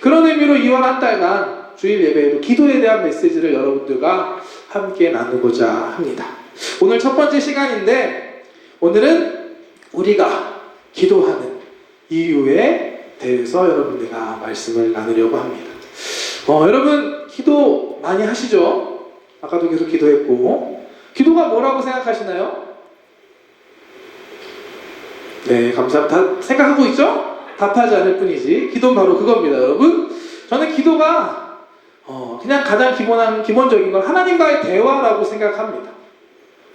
그런 의미로 이번 한 달간 주일 예배에도 기도에 대한 메시지를 여러분들과 함께 나누고자 합니다. 오늘 첫 번째 시간인데, 오늘은 우리가 기도하는 이유에 대해서 여러분들과 말씀을 나누려고 합니다. 여러분 기도 많이 하시죠? 아까도 계속 기도했고, 기도가 뭐라고 생각하시나요? 네, 감사합니다. 다 생각하고 있죠? 답하지 않을 뿐이지. 기도는 바로 그겁니다, 여러분. 저는 기도가 그냥 가장 기본적인 건 하나님과의 대화라고 생각합니다.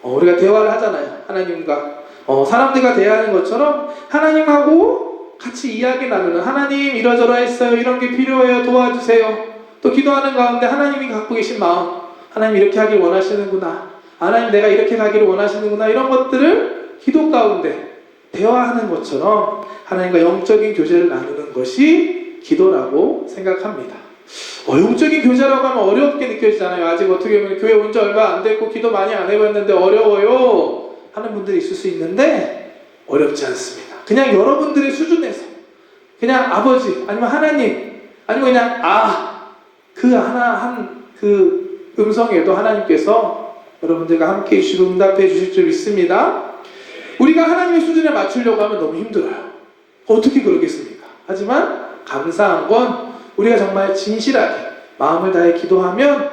우리가 대화를 하잖아요, 하나님과. 사람들과 대화하는 것처럼 하나님하고 같이 이야기 나누는, 하나님 이러저러했어요, 이런 게 필요해요, 도와주세요. 또 기도하는 가운데 하나님이 갖고 계신 마음, 하나님 이렇게 하길 원하시는구나, 하나님 내가 이렇게 가기를 원하시는구나, 이런 것들을 기도 가운데 대화하는 것처럼 하나님과 영적인 교제를 나누는 것이 기도라고 생각합니다. 영적인 교제라고 하면 어렵게 느껴지잖아요. 아직 어떻게 보면 교회 온 지 얼마 안 됐고 기도 많이 안 해봤는데 어려워요 하는 분들이 있을 수 있는데, 어렵지 않습니다. 그냥 여러분들의 수준에서 그냥 아버지 아니면 하나님 아니면 그냥 그 음성에도 하나님께서 여러분들과 함께 해주시고 응답해 주실 줄 믿습니다. 우리가 하나님의 수준에 맞추려고 하면 너무 힘들어요. 어떻게 그러겠습니까? 하지만 감사한 건 우리가 정말 진실하게 마음을 다해 기도하면,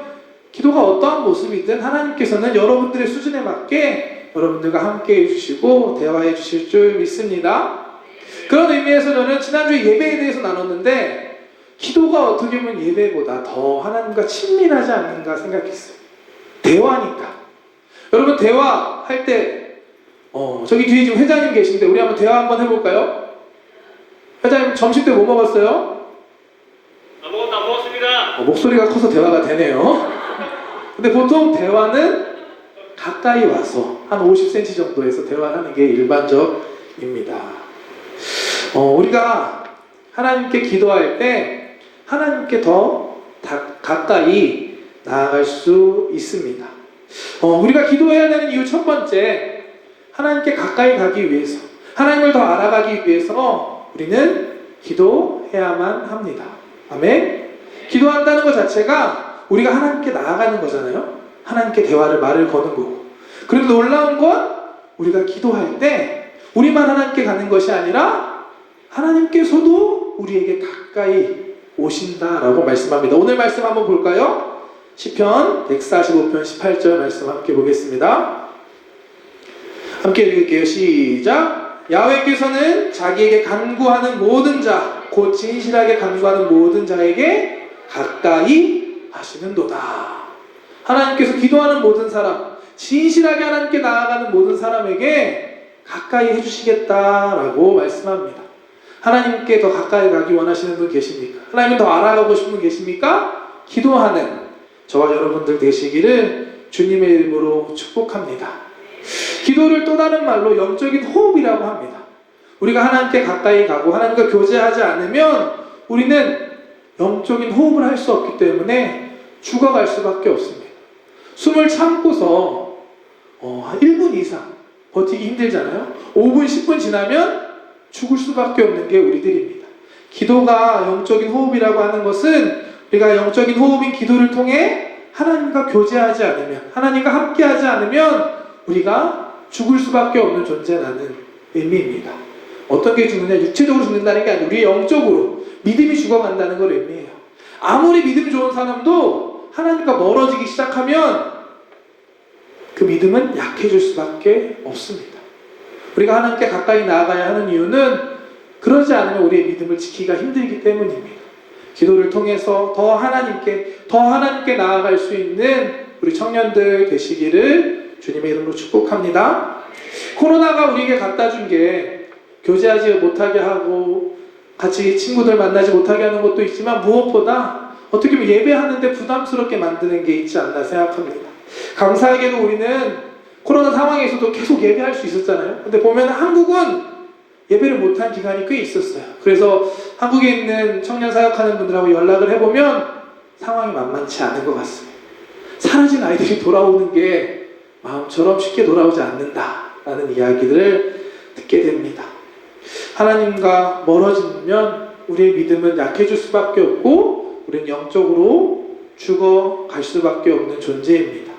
기도가 어떠한 모습이든 하나님께서는 여러분들의 수준에 맞게 여러분들과 함께 해주시고 대화해 주실 줄 믿습니다. 그런 의미에서 저는 지난주에 예배에 대해서 나눴는데, 기도가 어떻게 보면 예배보다 더 하나님과 친밀하지 않는가 생각했어요. 대화니까. 여러분 대화할 때 저기 뒤에 지금 회장님 계신데 우리 한번 대화 한번 해볼까요? 회장님 점심 때 뭐 먹었어요? 아무것도 안 먹었습니다. 목소리가 커서 대화가 되네요. 근데 보통 대화는 가까이 와서 한 50cm 정도에서 대화하는 게 일반적입니다. 우리가 하나님께 기도할 때 하나님께 더 가까이 나아갈 수 있습니다. 우리가 기도해야 되는 이유 첫 번째, 하나님께 가까이 가기 위해서, 하나님을 더 알아가기 위해서 우리는 기도해야만 합니다. 아멘. 기도한다는 것 자체가 우리가 하나님께 나아가는 거잖아요. 하나님께 말을 거는 거고. 그런데 놀라운 건 우리가 기도할 때 우리만 하나님께 가는 것이 아니라 하나님께서도 우리에게 가까이 오신다라고 말씀합니다. 오늘 말씀 한번 볼까요? 시편 145편 18절 말씀 함께 보겠습니다. 함께 읽을게요. 시작. 야훼께서는 자기에게 간구하는 모든 자, 곧 진실하게 간구하는 모든 자에게 가까이 하시는도다. 하나님께서 기도하는 모든 사람, 진실하게 하나님께 나아가는 모든 사람에게 가까이 해주시겠다라고 말씀합니다. 하나님께 더 가까이 가기 원하시는 분 계십니까? 하나님을 더 알아가고 싶은 분 계십니까? 기도하는 저와 여러분들 되시기를 주님의 이름으로 축복합니다. 기도를 또 다른 말로 영적인 호흡이라고 합니다. 우리가 하나님께 가까이 가고 하나님과 교제하지 않으면 우리는 영적인 호흡을 할 수 없기 때문에 죽어갈 수밖에 없습니다. 숨을 참고서 1분 이상 버티기 힘들잖아요. 5분, 10분 지나면 죽을 수밖에 없는 게 우리들입니다. 기도가 영적인 호흡이라고 하는 것은 우리가 영적인 호흡인 기도를 통해 하나님과 교제하지 않으면, 하나님과 함께하지 않으면 우리가 죽을 수밖에 없는 존재라는 의미입니다. 어떤 게 죽느냐, 육체적으로 죽는다는 게 아니라 우리 영적으로 믿음이 죽어간다는 걸 의미해요. 아무리 믿음 좋은 사람도 하나님과 멀어지기 시작하면 그 믿음은 약해질 수밖에 없습니다. 우리가 하나님께 가까이 나아가야 하는 이유는 그러지 않으면 우리의 믿음을 지키기가 힘들기 때문입니다. 기도를 통해서 더 하나님께 나아갈 수 있는 우리 청년들 되시기를 주님의 이름으로 축복합니다. 코로나가 우리에게 갖다 준 게 교제하지 못하게 하고 같이 친구들 만나지 못하게 하는 것도 있지만, 무엇보다 어떻게 보면 예배하는데 부담스럽게 만드는 게 있지 않나 생각합니다. 감사하게도 우리는 코로나 상황에서도 계속 예배할 수 있었잖아요. 근데 보면 한국은 예배를 못한 기간이 꽤 있었어요. 그래서 한국에 있는 청년 사역하는 분들하고 연락을 해보면 상황이 만만치 않은 것 같습니다. 사라진 아이들이 돌아오는 게 마음처럼 쉽게 돌아오지 않는다라는 이야기들을 듣게 됩니다. 하나님과 멀어지면 우리의 믿음은 약해질 수밖에 없고 우리는 영적으로 죽어갈 수밖에 없는 존재입니다.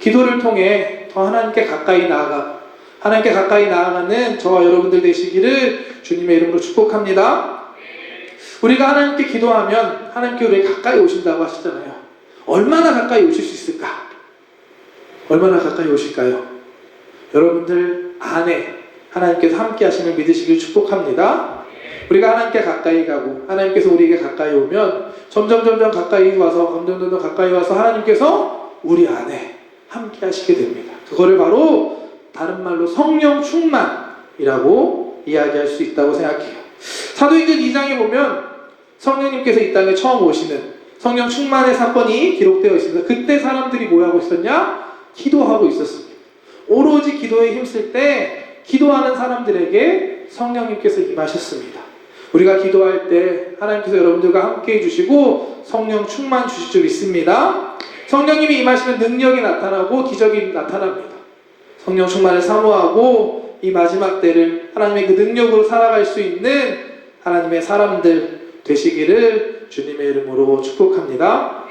기도를 통해 더 하나님께 가까이 나아가는 저와 여러분들 되시기를 주님의 이름으로 축복합니다. 우리가 하나님께 기도하면 하나님께 우리에게 가까이 오신다고 하시잖아요. 얼마나 가까이 오실 수 있을까? 얼마나 가까이 오실까요? 여러분들 안에 하나님께서 함께 하심을 믿으시길 축복합니다. 우리가 하나님께 가까이 가고 하나님께서 우리에게 가까이 오면 점점 가까이 와서 하나님께서 우리 안에 함께 하시게 됩니다. 그거를 바로 다른 말로 성령 충만이라고 이야기할 수 있다고 생각해요. 사도행전 2장에 보면 성령님께서 이 땅에 처음 오시는 성령 충만의 사건이 기록되어 있습니다. 그때 사람들이 뭐 하고 있었냐? 기도하고 있었습니다. 오로지 기도에 힘쓸 때 기도하는 사람들에게 성령님께서 임하셨습니다. 우리가 기도할 때 하나님께서 여러분들과 함께 해주시고 성령 충만 주실 줄 믿습니다. 성령님이 임하시면 능력이 나타나고 기적이 나타납니다. 성령 충만을 사모하고 이 마지막 때를 하나님의 그 능력으로 살아갈 수 있는 하나님의 사람들 되시기를 주님의 이름으로 축복합니다.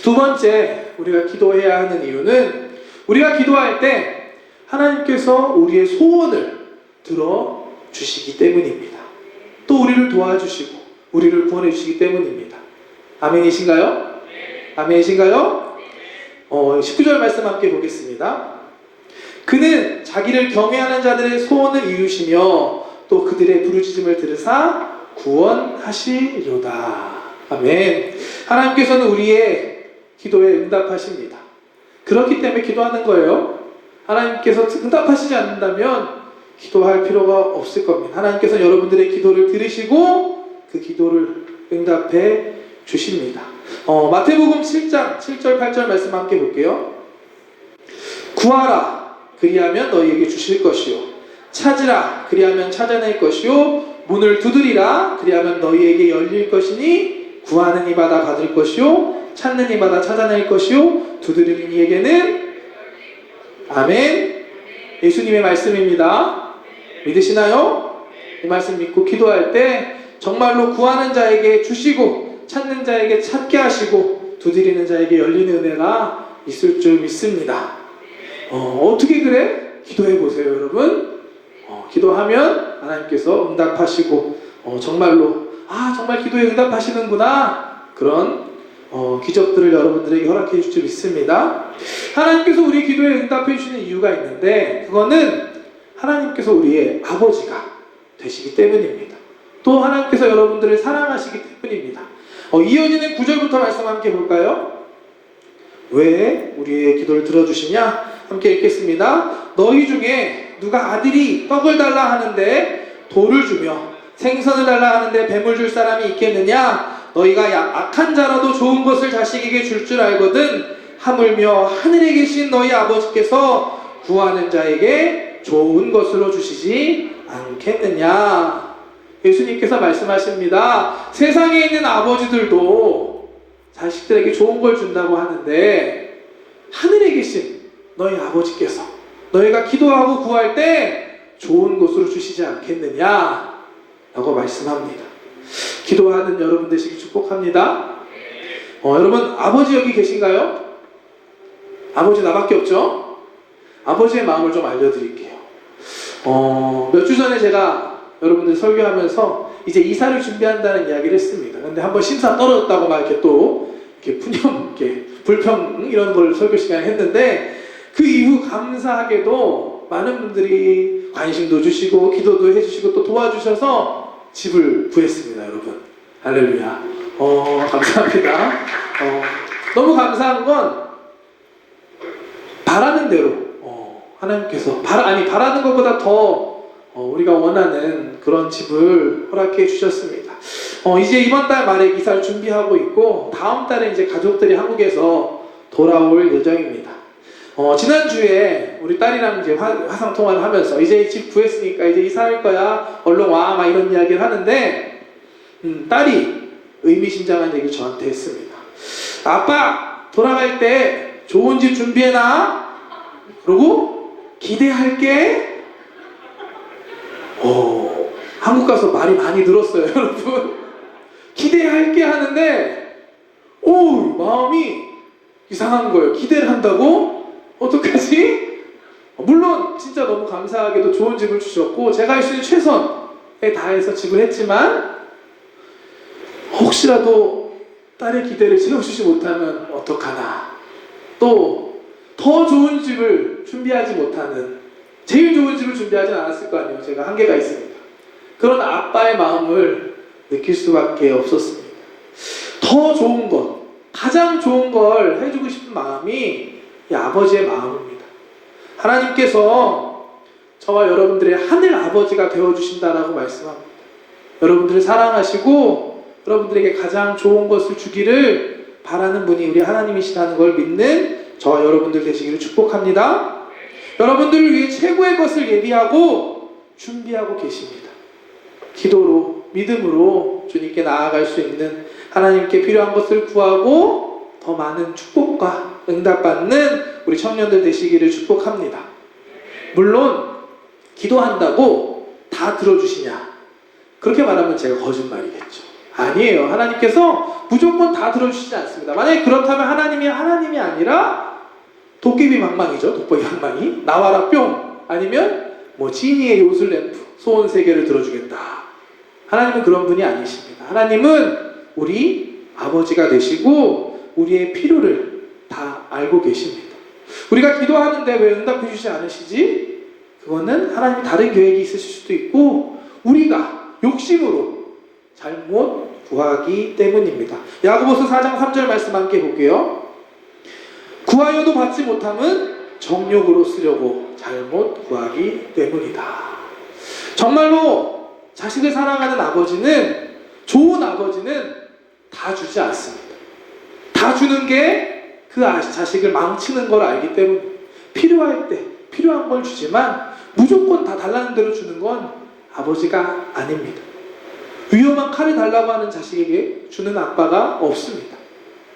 두 번째, 우리가 기도해야 하는 이유는 우리가 기도할 때 하나님께서 우리의 소원을 들어주시기 때문입니다. 또 우리를 도와주시고 우리를 구원해 주시기 때문입니다. 아멘이신가요? 아멘이신가요? 19절 말씀 함께 보겠습니다. 그는 자기를 경외하는 자들의 소원을 이루시며 또 그들의 부르짖음을 들으사 구원하시리로다. 아멘. 하나님께서는 우리의 기도에 응답하십니다. 그렇기 때문에 기도하는 거예요. 하나님께서 응답하시지 않는다면 기도할 필요가 없을 겁니다. 하나님께서 여러분들의 기도를 들으시고 그 기도를 응답해 주십니다. 마태복음 7장 7절 8절 말씀 함께 볼게요. 구하라 그리하면 너희에게 주실 것이요 찾으라 그리하면 찾아낼 것이요 문을 두드리라 그리하면 너희에게 열릴 것이니 구하는 이마다 받을 것이요 찾는 이마다 찾아낼 것이요 두드리는 이에게는 아멘. 예수님의 말씀입니다. 믿으시나요? 이 말씀 믿고 기도할 때 정말로 구하는 자에게 주시고 찾는 자에게 찾게 하시고 두드리는 자에게 열리는 은혜가 있을 줄 믿습니다. 어떻게 그래? 기도해 보세요, 여러분. 기도하면 하나님께서 응답하시고 정말로 정말 기도에 응답하시는구나 그런 기적들을 여러분들에게 허락해 주실 줄 믿습니다. 하나님께서 우리 기도에 응답해 주시는 이유가 있는데 그거는 하나님께서 우리의 아버지가 되시기 때문입니다. 또 하나님께서 여러분들을 사랑하시기 때문입니다. 이어지는 9절부터 말씀 함께 볼까요? 왜 우리의 기도를 들어주시냐? 함께 읽겠습니다. 너희 중에 누가 아들이 떡을 달라 하는데 돌을 주며 생선을 달라 하는데 뱀을 줄 사람이 있겠느냐? 너희가 악한 자라도 좋은 것을 자식에게 줄 줄 알거든 하물며 하늘에 계신 너희 아버지께서 구하는 자에게 좋은 것으로 주시지 않겠느냐? 예수님께서 말씀하십니다. 세상에 있는 아버지들도 자식들에게 좋은 걸 준다고 하는데 하늘에 계신 너희 아버지께서 너희가 기도하고 구할 때 좋은 것으로 주시지 않겠느냐? 라고 말씀합니다. 기도하는 여러분 되시기 축복합니다. 여러분 아버지 여기 계신가요? 아버지 나밖에 없죠? 아버지의 마음을 좀 알려드릴게요. 몇 주 전에 제가 여러분들 설교하면서 이제 이사를 준비한다는 이야기를 했습니다. 근데 한번 심사 떨어졌다고 막 이렇게 또 이렇게 푸념, 이렇게 불평 이런 걸 설교 시간에 했는데 그 이후 감사하게도 많은 분들이 관심도 주시고 기도도 해주시고 또 도와주셔서 집을 구했습니다, 여러분. 할렐루야. 감사합니다. 너무 감사한 건 바라는 대로 하나님께서 바라는 것보다 더 우리가 원하는 그런 집을 허락해 주셨습니다. 이제 이번 달 말에 이사를 준비하고 있고 다음 달에 이제 가족들이 한국에서 돌아올 예정입니다. 지난주에 우리 딸이랑 이제 화상 통화를 하면서 이제 집 구했으니까 이제 이사할 거야 얼른 와 막 이런 이야기를 하는데 딸이 의미심장한 얘기를 저한테 했습니다. 아빠 돌아갈 때 좋은 집 준비해놔. 그러고 기대할게. 한국 가서 말이 많이 늘었어요, 여러분. 기대할게 하는데, 마음이 이상한 거예요. 기대를 한다고? 어떡하지? 물론 진짜 너무 감사하게도 좋은 집을 주셨고 제가 할 수 있는 최선에 다해서 집을 했지만 혹시라도 딸의 기대를 채워주지 못하면 어떡하나, 또 더 좋은 집을 준비하지 못하는, 제일 좋은 집을 준비하진 않았을 거 아니에요. 제가 한계가 있으니까. 그런 아빠의 마음을 느낄 수밖에 없었습니다. 더 좋은 것, 가장 좋은 걸 해주고 싶은 마음이 이 아버지의 마음입니다. 하나님께서 저와 여러분들의 하늘 아버지가 되어주신다라고 말씀합니다. 여러분들을 사랑하시고 여러분들에게 가장 좋은 것을 주기를 바라는 분이 우리 하나님이시라는 걸 믿는 저와 여러분들 되시기를 축복합니다. 여러분들을 위해 최고의 것을 예비하고 준비하고 계십니다. 기도로, 믿음으로 주님께 나아갈 수 있는, 하나님께 필요한 것을 구하고 더 많은 축복과 응답받는 우리 청년들 되시기를 축복합니다. 물론 기도한다고 다 들어주시냐, 그렇게 말하면 제가 거짓말이겠죠. 아니에요. 하나님께서 무조건 다 들어주시지 않습니다. 만약에 그렇다면 하나님이 아니라 도깨비 망망이죠. 돋보기 망망이. 나와라 뿅. 아니면 지니의 요술램프, 소원 3개를 들어주겠다. 하나님은 그런 분이 아니십니다. 하나님은 우리 아버지가 되시고 우리의 필요를 다 알고 계십니다. 우리가 기도하는데 왜 응답해 주지 않으시지? 그거는 하나님이 다른 계획이 있으실 수도 있고 우리가 욕심으로 잘못 구하기 때문입니다. 야고보서 4장 3절 말씀 함께 볼게요. 구하여도 받지 못함은 정욕으로 쓰려고 잘못 구하기 때문이다. 정말로 자식을 사랑하는 아버지는, 좋은 아버지는 다 주지 않습니다. 다 주는 게 그 자식을 망치는 걸 알기 때문에 필요할 때 필요한 걸 주지만 무조건 다 달라는 대로 주는 건 아버지가 아닙니다. 위험한 칼을 달라고 하는 자식에게 주는 아빠가 없습니다.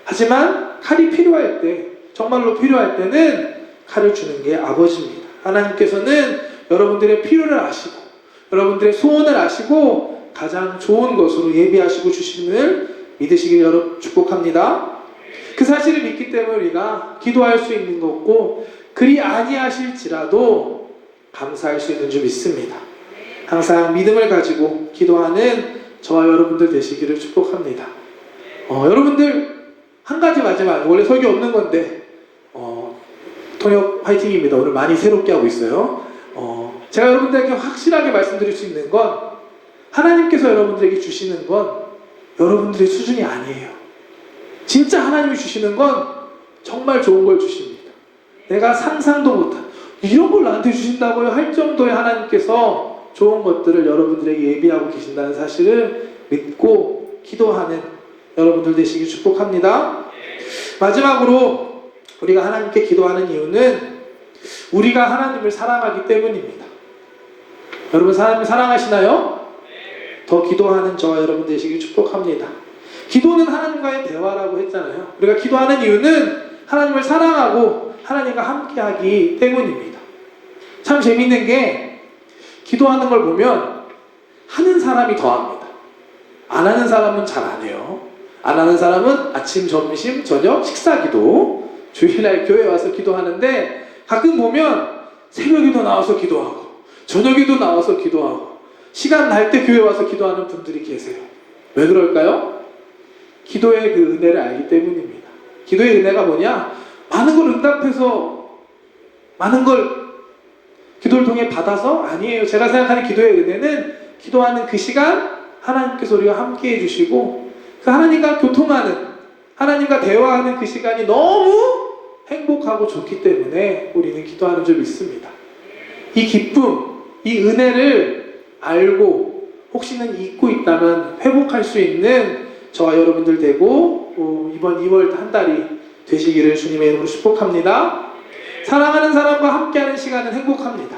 하지만 칼이 필요할 때, 정말로 필요할 때는 칼을 주는 게 아버지입니다. 하나님께서는 여러분들의 필요를 아시고 여러분들의 소원을 아시고 가장 좋은 것으로 예비하시고 주심을 믿으시길 여러분 축복합니다. 그 사실을 믿기 때문에 우리가 기도할 수 있는 거고, 그리 아니하실지라도 감사할 수 있는 줄 믿습니다. 항상 믿음을 가지고 기도하는 저와 여러분들 되시기를 축복합니다. 여러분들 한 가지 마지막, 원래 설교 없는 건데 통역 화이팅입니다. 오늘 많이 새롭게 하고 있어요. 제가 여러분들에게 확실하게 말씀드릴 수 있는 건, 하나님께서 여러분들에게 주시는 건 여러분들의 수준이 아니에요. 진짜 하나님이 주시는 건 정말 좋은 걸 주십니다. 내가 상상도 못한, 이런 걸 나한테 주신다고요 할 정도의 하나님께서 좋은 것들을 여러분들에게 예비하고 계신다는 사실을 믿고 기도하는 여러분들 되시길 축복합니다. 마지막으로 우리가 하나님께 기도하는 이유는 우리가 하나님을 사랑하기 때문입니다. 여러분 하나님을 사랑하시나요? 더 기도하는 저와 여러분 되시길 축복합니다. 기도는 하나님과의 대화라고 했잖아요. 우리가 기도하는 이유는 하나님을 사랑하고 하나님과 함께하기 때문입니다. 참 재밌는 게, 기도하는 걸 보면 하는 사람이 더합니다. 안 하는 사람은 잘 안 해요. 안 하는 사람은 아침, 점심, 저녁, 식사기도, 주일날 교회 와서 기도하는데, 가끔 보면 새벽에도 나와서 기도하고 저녁에도 나와서 기도하고 시간 날 때 교회 와서 기도하는 분들이 계세요. 왜 그럴까요? 기도의 그 은혜를 알기 때문입니다. 기도의 은혜가 뭐냐? 많은 걸 응답해서 많은 걸 기도를 통해 받아서 아니에요. 제가 생각하는 기도의 은혜는 기도하는 그 시간 하나님께서 우리와 함께 해주시고, 그 하나님과 교통하는, 하나님과 대화하는 그 시간이 너무 행복하고 좋기 때문에 우리는 기도하는 줄 믿습니다. 이 기쁨, 이 은혜를 알고 혹시는 잊고 있다면 회복할 수 있는 저와 여러분들 되고 이번 2월 한 달이 되시기를 주님의 이름으로 축복합니다. 사랑하는 사람과 함께하는 시간은 행복합니다.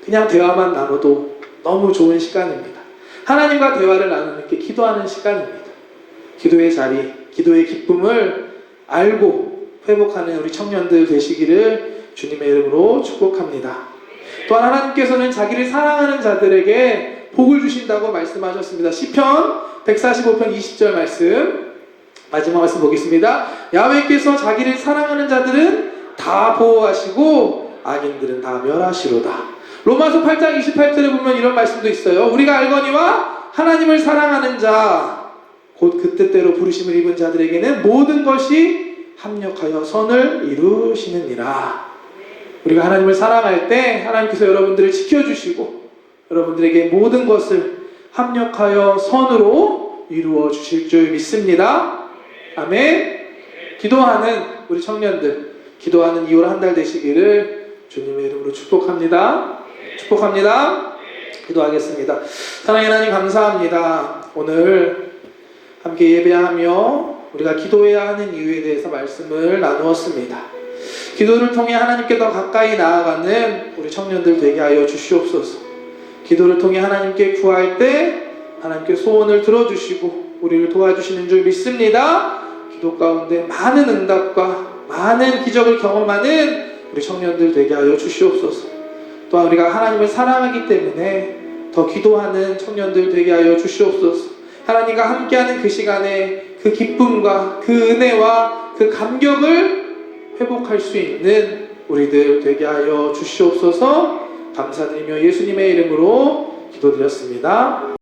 그냥 대화만 나눠도 너무 좋은 시간입니다. 하나님과 대화를 나누는 게 기도하는 시간입니다. 기도의 자리, 기도의 기쁨을 알고 회복하는 우리 청년들 되시기를 주님의 이름으로 축복합니다. 또한 하나님께서는 자기를 사랑하는 자들에게 복을 주신다고 말씀하셨습니다. 시편 145편 20절 말씀, 마지막 말씀 보겠습니다. 야훼께서 자기를 사랑하는 자들은 다 보호하시고 악인들은 다 멸하시로다. 로마서 8장 28절에 보면 이런 말씀도 있어요. 우리가 알거니와 하나님을 사랑하는 자, 곧 그 뜻대로 부르심을 입은 자들에게는 모든 것이 합력하여 선을 이루시느니라. 우리가 하나님을 사랑할 때 하나님께서 여러분들을 지켜주시고 여러분들에게 모든 것을 합력하여 선으로 이루어 주실 줄 믿습니다. 아멘. 기도하는 우리 청년들, 기도하는 2월 한 달 되시기를 주님의 이름으로 축복합니다. 축복합니다. 기도하겠습니다. 사랑의 하나님 감사합니다. 오늘 함께 예배하며 우리가 기도해야 하는 이유에 대해서 말씀을 나누었습니다. 기도를 통해 하나님께 더 가까이 나아가는 우리 청년들 되게 하여 주시옵소서. 기도를 통해 하나님께 구할 때 하나님께 소원을 들어주시고 우리를 도와주시는 줄 믿습니다. 기도 가운데 많은 응답과 많은 기적을 경험하는 우리 청년들 되게 하여 주시옵소서. 또한 우리가 하나님을 사랑하기 때문에 더 기도하는 청년들 되게 하여 주시옵소서. 하나님과 함께하는 그 시간에 그 기쁨과 그 은혜와 그 감격을 회복할 수 있는 우리들 되게 하여 주시옵소서. 감사드리며 예수님의 이름으로 기도드렸습니다.